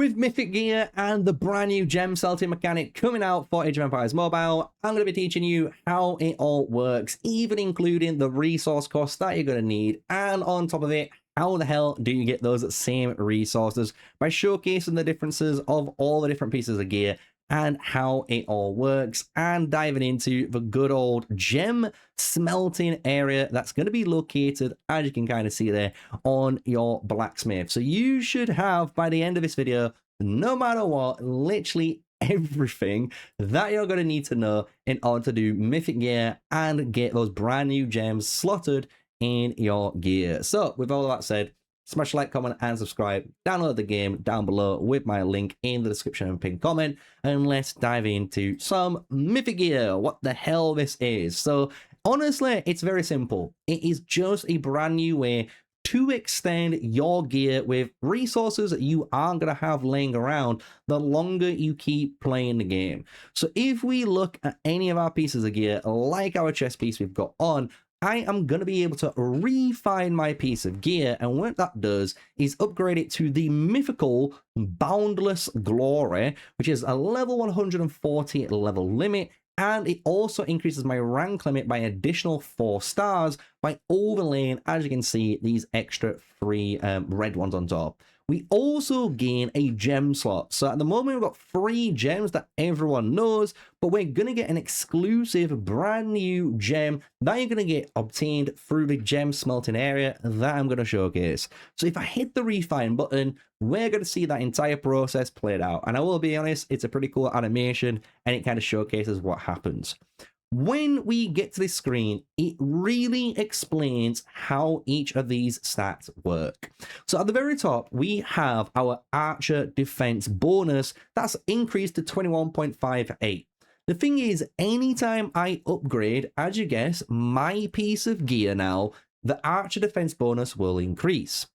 With Mythic gear and the brand new gem smelting mechanic coming out for Age of Empires Mobile, I'm going to be teaching you how it all works, even including the resource costs that you're going to need, and on top of it, how the hell do you get those same resources by showcasing the differences of all the different pieces of gear and how it all works, and diving into the good old gem smelting area that's going to be located, as you can kind of see there, on your blacksmith. So you should have, by the end of this video, no matter what, literally everything that you're going to need to know in order to do Mythic gear and get those brand new gems slotted in your gear. So with all that said, smash like, comment, and subscribe. Download the game down below with my link in the description and pinned comment. And let's dive into some Mythic gear, what the hell this is. So honestly, it's very simple. It is just a brand new way to extend your gear with resources that you aren't going to have laying around the longer you keep playing the game. So if we look at any of our pieces of gear, like our chest piece we've got on, I am going to be able to refine my piece of gear, and what that does is upgrade it to the mythical Boundless Glory, which is a level 140 level limit, and it also increases my rank limit by additional 4 stars by overlaying, as you can see, these extra 3 red ones on top. We also gain a gem slot. So at the moment, we've got 3 gems that everyone knows, but we're going to get an exclusive brand new gem that you're going to get obtained through the gem smelting area that I'm going to showcase. So if I hit the refine button, we're going to see that entire process played out. And I will be honest, it's a pretty cool animation and it kind of showcases what happens. When we get to this screen, it really explains how each of these stats work. So at the very top, we have our Archer Defense bonus that's increased to 21.58. The thing is, anytime I upgrade, as you guess, my piece of gear now, the Archer Defense bonus will increase.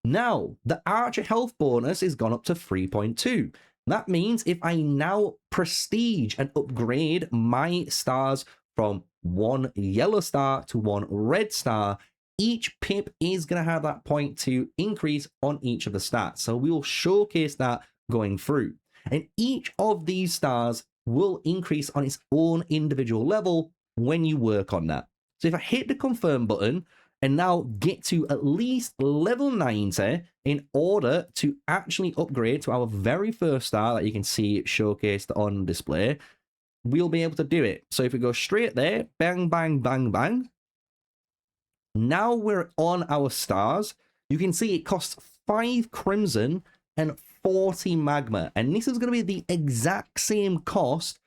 Now, the Archer Health bonus is gone up to 3.2. That means if I now prestige and upgrade my stars from 1 yellow star to 1 red star, each pip is going to have that 0.2 increase on each of the stats. So we will showcase that going through. And each of these stars will increase on its own individual level when you work on that. So if I hit the confirm button, and now get to at least level 90 in order to actually upgrade to our very first star that you can see showcased on display, we'll be able to do it. So if we go straight there, bang, bang, bang, bang. Now we're on our stars. You can see it costs 5 crimson and 40 magma. And this is going to be the exact same cost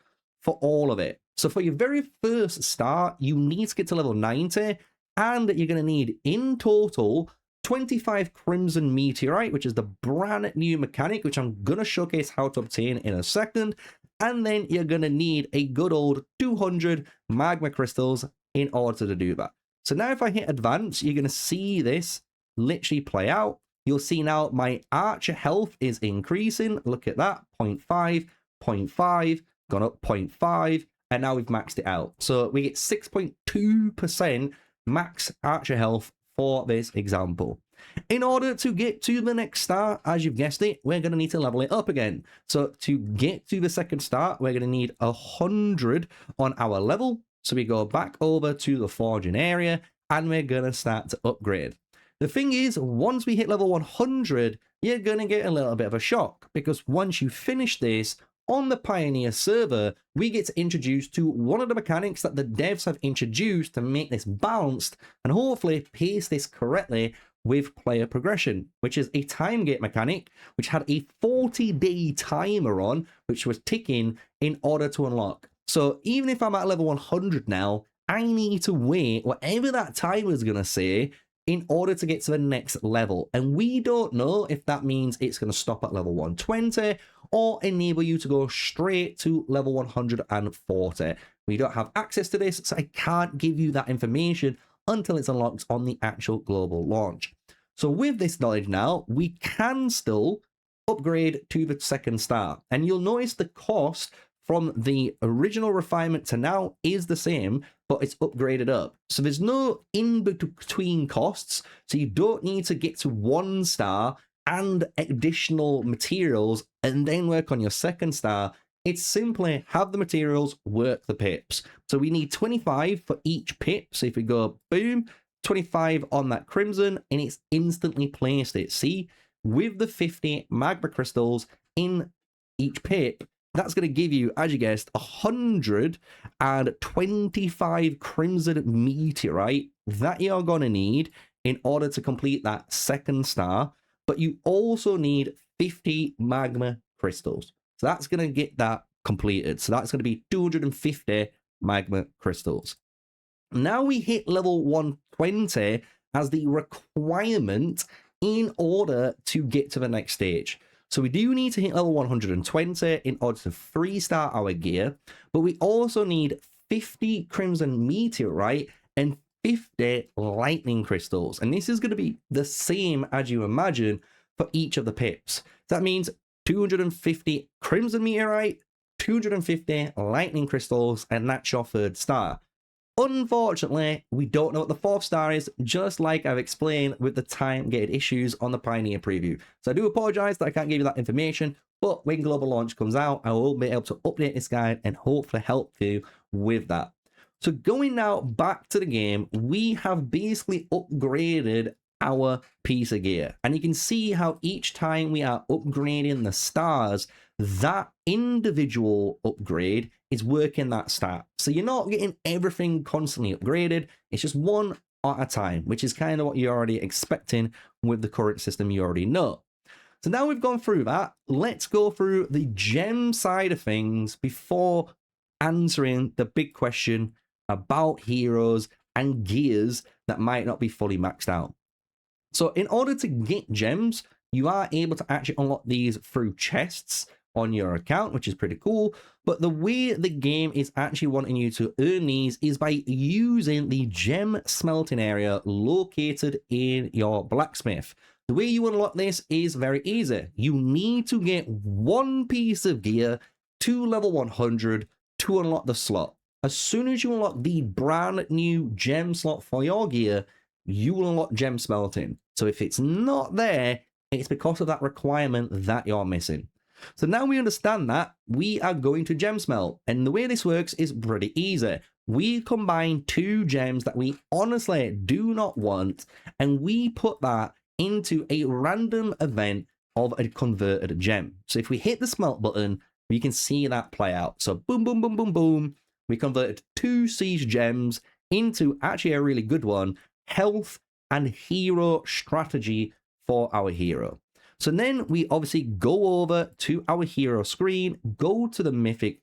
for all of it. So for your very first star, you need to get to level 90. And you're going to need, in total, 25 Crimson Meteorite, which is the brand new mechanic, which I'm going to showcase how to obtain in a second. And then you're going to need a good old 200 Magma Crystals in order to do that. So now if I hit Advance, you're going to see this literally play out. You'll see now my Archer health is increasing. Look at that, 0.5, 0.5, gone up 0.5, and now we've maxed it out. So we get 6.2% max Archer health for this example. In order to get to the next star, as you've guessed it, we're going to need to level it up again. So to get to the second star, we're going to need 100 on our level. So we go back over to the forging area and we're going to start to upgrade. The thing is, once we hit level 100, you're going to get a little bit of a shock, because once you finish this, on the Pioneer server, we get introduced to one of the mechanics that the devs have introduced to make this balanced and hopefully pace this correctly with player progression, which is a time gate mechanic, which had a 40-day timer on, which was ticking in order to unlock. So even if I'm at level 100 now, I need to wait whatever that timer is going to say in order to get to the next level. And we don't know if that means it's going to stop at level 120 or enable you to go straight to level 140. We don't have access to this, so I can't give you that information until it's unlocked on the actual global launch. So with this knowledge now, we can still upgrade to the second star. And you'll notice the cost from the original refinement to now is the same, but it's upgraded up. So there's no in-between costs, so you don't need to get to 1 star and additional materials and then work on your second star. It's simply have the materials, work the pips. So we need 25 for each pip. So if we go boom, 25 on that crimson, and it's instantly placed it. See, with the 50 magma crystals in each pip, that's going to give you, as you guessed, 125 crimson meteorite that you're going to need in order to complete that second star. But you also need 50 magma crystals. So that's going to get that completed. So that's going to be 250 magma crystals. Now we hit level 120 as the requirement in order to get to the next stage. So we do need to hit level 120 in order to 3-star our gear, but we also need 50 crimson meteorite and 50 lightning crystals. And this is going to be the same as you imagine for each of the pips. That means 250 crimson meteorite, 250 lightning crystals, and that's your 3rd star. Unfortunately, we don't know what the 4th star is, just like I've explained with the time-gated issues on the Pioneer preview. So I do apologize that I can't give you that information, but when global launch comes out, I will be able to update this guide and hopefully help you with that. So going now back to the game, we have basically upgraded our piece of gear. And you can see how each time we are upgrading the stars, that individual upgrade is working that stat. So you're not getting everything constantly upgraded. It's just one at a time, which is kind of what you're already expecting with the current system you already know. So now we've gone through that, let's go through the gem side of things before answering the big question about heroes and gears that might not be fully maxed out. So in order to get gems, you are able to actually unlock these through chests on your account, which is pretty cool. But the way the game is actually wanting you to earn these is by using the gem smelting area located in your blacksmith. The way you unlock this is very easy. You need to get one piece of gear to level 100 to unlock the slot. As soon as you unlock the brand new gem slot for your gear, you will unlock gem smelting. So if it's not there, it's because of that requirement that you're missing. So now we understand that, we are going to gem smelt. And the way this works is pretty easy. We combine 2 gems that we honestly do not want, and we put that into a random event of a converted gem. So if we hit the smelt button, we can see that play out. So boom, boom, boom, boom, boom. We converted 2 siege gems into actually a really good one, health and hero strategy for our hero. So then we obviously go over to our hero screen, go to the mythic,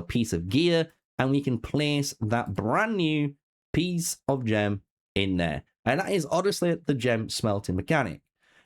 piece of gear, and we can place that brand new piece of gem in there. And that is honestly the gem smelting mechanic.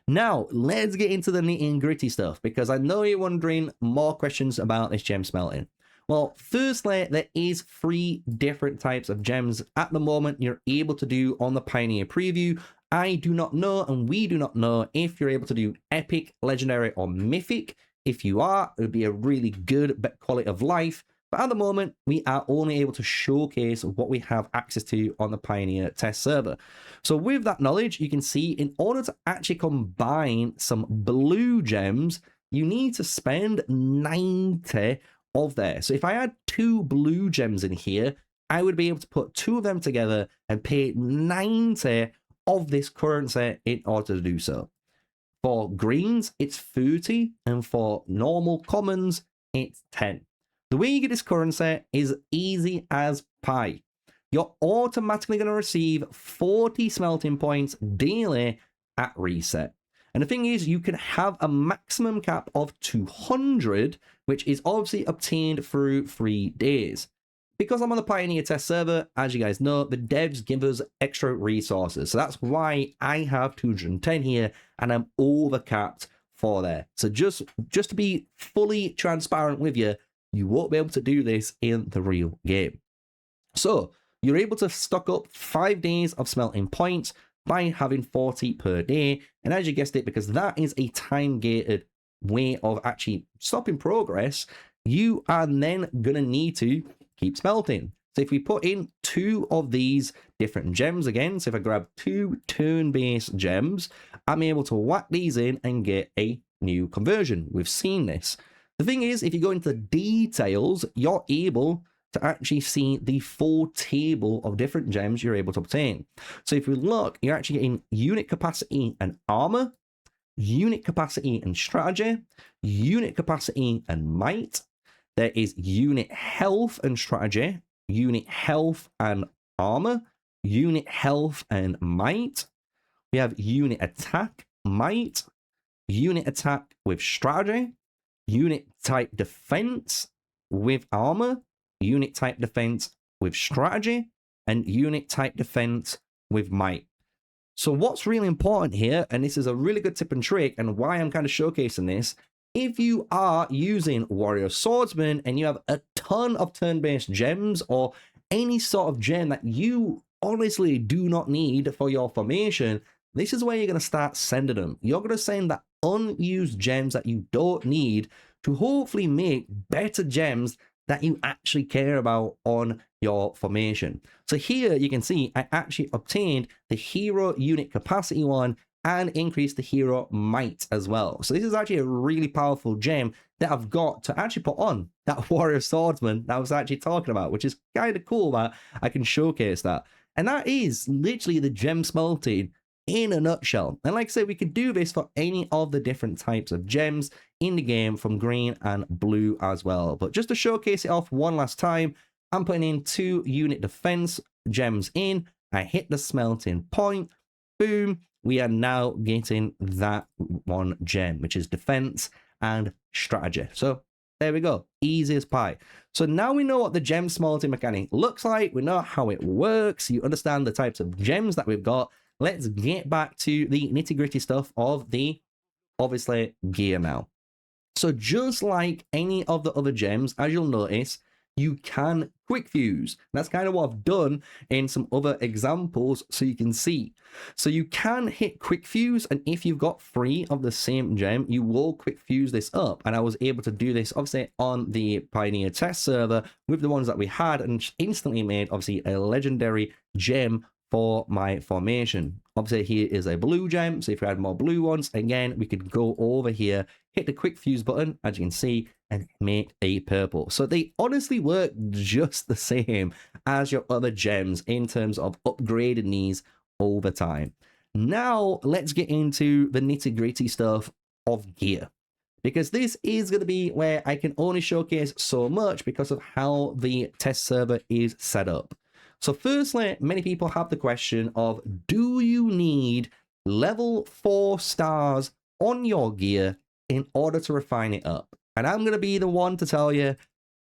Now, let's get into the nitty-gritty stuff, because I know you're wondering more questions about this gem smelting. Well, firstly, there is 3 different types of gems at the moment you're able to do on the Pioneer preview. I do not know, and we do not know, if you're able to do epic, legendary, or mythic. If you are, it would be a really good quality of life. But at the moment, we are only able to showcase what we have access to on the Pioneer test server. So with that knowledge, you can see in order to actually combine some blue gems, you need to spend 90 of there. So if I had 2 blue gems in here, I would be able to put 2 of them together and pay 90 of this currency in order to do so. For greens, it's 30, and for normal commons, it's 10. The way you get this currency is easy as pie. You're automatically going to receive 40 smelting points daily at reset. And the thing is, you can have a maximum cap of 200, which is obviously obtained through 3 days. Because I'm on the Pioneer test server, as you guys know, the devs give us extra resources. So that's why I have 210 here, and I'm overcapped for there. So just to be fully transparent with you, you won't be able to do this in the real game. So you're able to stock up 5 days of smelting points by having 40 per day. And as you guessed it, because that is a time-gated way of actually stopping progress, you are then going to need to keep smelting. So if we put in 2 of these different gems again, so if I grab 2 turn-based gems, I'm able to whack these in and get a new conversion. We've seen this. The thing is, if you go into the details, you're able to actually see the full table of different gems you're able to obtain. So if we look, you're actually getting unit capacity and armor, unit capacity and strategy, unit capacity and might. There is unit health and strategy, unit health and armor, unit health and might. We have unit attack, might, unit attack with strategy, unit type defense with armor, unit type defense with strategy, and unit type defense with might. So what's really important here, and this is a really good tip and trick, and why I'm kind of showcasing this, if you are using Warrior Swordsman and you have a ton of turn-based gems or any sort of gem that you honestly do not need for your formation, this is where you're going to start sending them. You're going to send the unused gems that you don't need to hopefully make better gems that you actually care about on your formation. So here you can see I actually obtained the hero unit capacity one and increased the hero might as well. So this is actually a really powerful gem that I've got to actually put on that Warrior Swordsman that I was actually talking about, which is kind of cool that I can showcase that. And that is literally the gem smelting in a nutshell. And like I said, we could do this for any of the different types of gems in the game from green and blue as well. But just to showcase it off one last time, I'm putting in 2 unit defense gems in. I hit the smelting point. Boom. We are now getting that one gem, which is defense and strategy. So there we go. Easy as pie. So now we know what the gem smelting mechanic looks like. We know how it works. You understand the types of gems that we've got. Let's get back to the nitty-gritty stuff of the, obviously, gear now. So just like any of the other gems, as you'll notice, you can quick fuse. That's kind of what I've done in some other examples so you can see. So you can hit quick fuse, and if you've got 3 of the same gem, you will quick fuse this up. And I was able to do this, obviously, on the Pioneer test server with the ones that we had, and instantly made, obviously, a legendary gem for my formation. Obviously here is a blue gem, so if we had more blue ones, again we could go over here, hit the quick fuse button, as you can see, and make a purple. So they honestly work just the same as your other gems in terms of upgrading these over time. Now let's get into the nitty-gritty stuff of gear, because this is going to be where I can only showcase so much because of how the test server is set up. So firstly, many people have the question of, do you need level 4 stars on your gear in order to refine it up? And I'm going to be the one to tell you,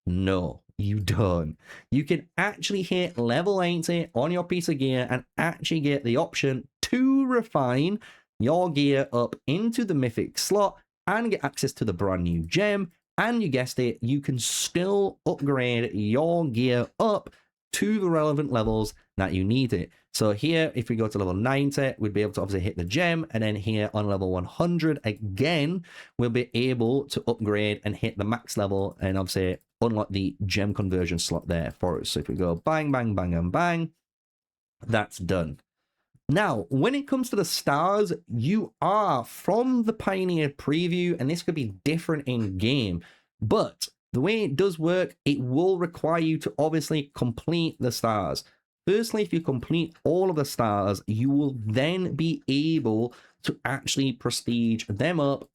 no, you don't. You can actually hit level 80 on your piece of gear and actually get the option to refine your gear up into the Mythic slot and get access to the brand new gem. And you guessed it, you can still upgrade your gear up to the relevant levels that you need it. So here, if we go to level 90, we'd be able to obviously hit the gem, and then here on level 100, again, we'll be able to upgrade and hit the max level, and obviously unlock the gem conversion slot there for us. So if we go bang, bang, bang, and bang, that's done. Now, when it comes to the stars, you are from the Pioneer preview, and this could be different in game, but the way it does work, it will require you to obviously complete the stars. Firstly, if you complete all of the stars, you will then be able to actually prestige them up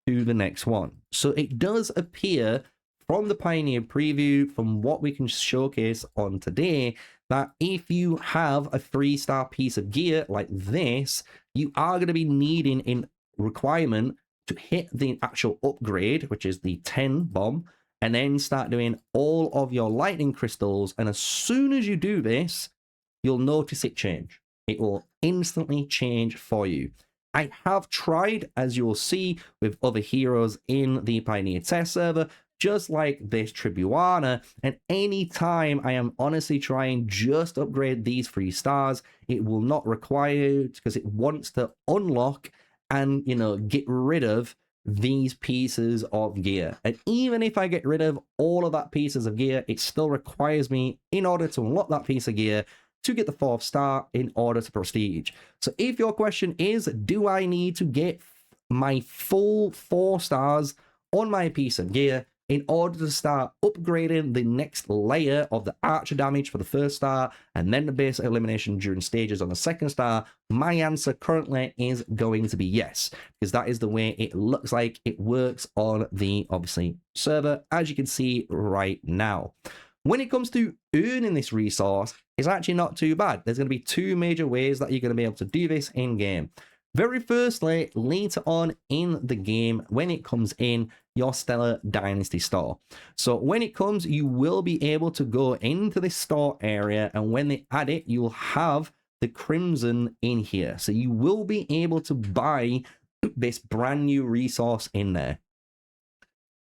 to the next one. So it does appear from the Pioneer preview, from what we can showcase on today, that if you have a 3-star piece of gear like this, you are going to be needing in requirement to hit the actual upgrade, which is the 10 bomb, and then start doing all of your lightning crystals. And as soon as you do this, you'll notice it change. It will instantly change for you. I have tried, as you'll see, with other heroes in the Pioneer test server, just like this Tribuana, and anytime I am honestly trying just upgrade these 3 stars, it will not require it because it wants to unlock and, you know, get rid of these pieces of gear. And even if I get rid of all of that pieces of gear, it still requires me, in order to unlock that piece of gear, to get the 4th star in order to prestige. So if your question is, do I need to get my full 4 stars on my piece of gear in order to start upgrading the next layer of the archer damage for the 1st star and then the basic elimination during stages on the 2nd star? My answer currently is going to be yes, because that is the way it looks like it works on the, obviously, server, as you can see right now. When it comes to earning this resource, it's actually not too bad. There's going to be 2 major ways that you're going to be able to do this in game. Very firstly, later on in the game, when it comes in your Stellar Dynasty store. So when it comes, you will be able to go into this store area, and when they add it, you will have the Crimson in here. So you will be able to buy this brand new resource in there.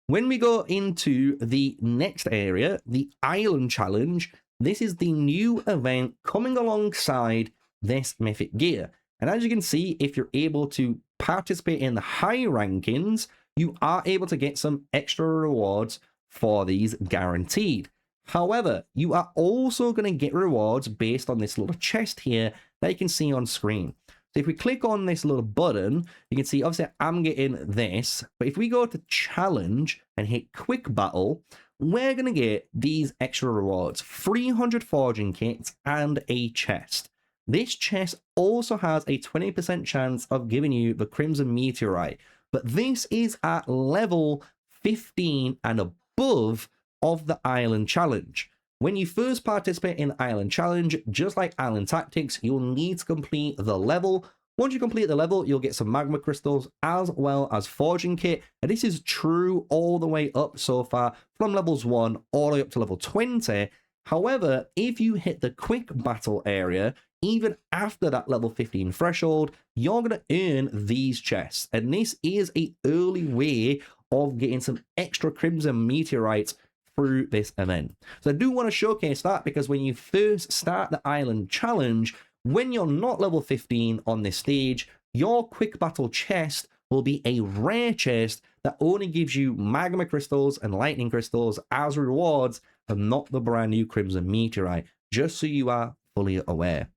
When we go into the next area, the Island Challenge, this is the new event coming alongside this Mythic gear. And as you can see, if you're able to participate in the high rankings, you are able to get some extra rewards for these guaranteed. However, you are also going to get rewards based on this little chest here that you can see on screen. So if we click on this little button, you can see, obviously, I'm getting this. But if we go to challenge and hit quick battle, we're going to get these extra rewards, 300 forging kits and a chest. This chest also has a 20% chance of giving you the Crimson Meteorite, but this is at level 15 and above of the Island Challenge. When you first participate in the Island Challenge, just like Island Tactics, you'll need to complete the level. Once you complete the level, you'll get some magma crystals as well as forging kit, and this is true all the way up so far from levels 1 all the way up to level 20. However, if you hit the quick battle area, even after that level 15 threshold, you're going to earn these chests. And this is an early way of getting some extra Crimson Meteorites through this event. So I do want to showcase that, because when you first start the Island Challenge, when you're not level 15 on this stage, your quick battle chest will be a rare chest that only gives you magma crystals and lightning crystals as rewards, and not the brand new Crimson Meteorite, just so you are fully aware.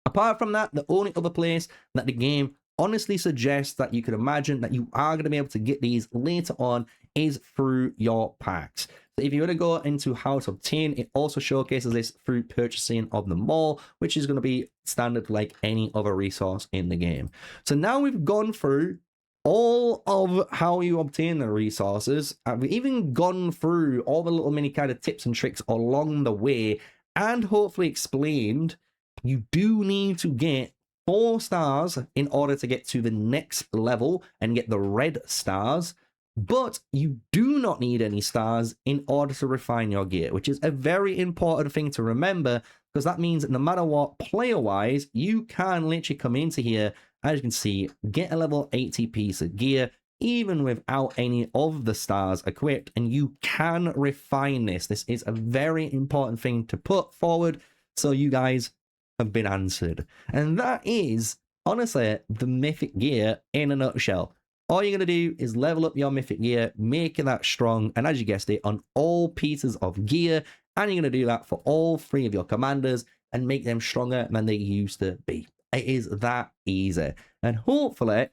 Apart from that, the only other place that the game honestly suggests that you could imagine that you are going to be able to get these later on is through your packs. So if you want to go into how to obtain, it also showcases this through purchasing of the mall, which is going to be standard like any other resource in the game. So now we've gone through all of how you obtain the resources. We've even gone through all the little mini kind of tips and tricks along the way, and hopefully explained you do need to get 4 stars in order to get to the next level and get the red stars, but you do not need any stars in order to refine your gear, which is a very important thing to remember, because that means that no matter what, player-wise, you can literally come into here, as you can see, get a level 80 piece of gear, even without any of the stars equipped, and you can refine this. This is a very important thing to put forward, so you guys have been answered. And that is, honestly, the Mythic gear in a nutshell. All you're going to do is level up your Mythic gear, make that strong, and as you guessed it, on all pieces of gear, and you're going to do that for all 3 of your commanders and make them stronger than they used to be. It is that easy. And hopefully,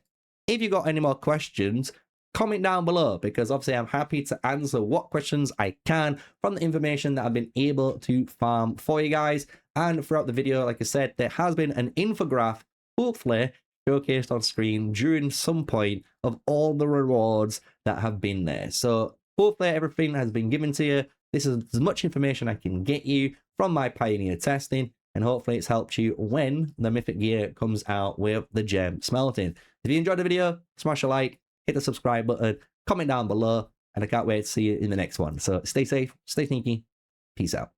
if you got any more questions, comment down below, because obviously I'm happy to answer what questions I can from the information that I've been able to farm for you guys. And throughout the video, like I said, there has been an infographic, hopefully showcased on screen during some point, of all the rewards that have been there. So hopefully everything has been given to you. This is as much information I can get you from my Pioneer testing, and hopefully it's helped you when the Mythic gear comes out with the gem smelting. If you enjoyed the video, smash a like, hit the subscribe button, comment down below, and I can't wait to see you in the next one. So stay safe, stay sneaky, peace out.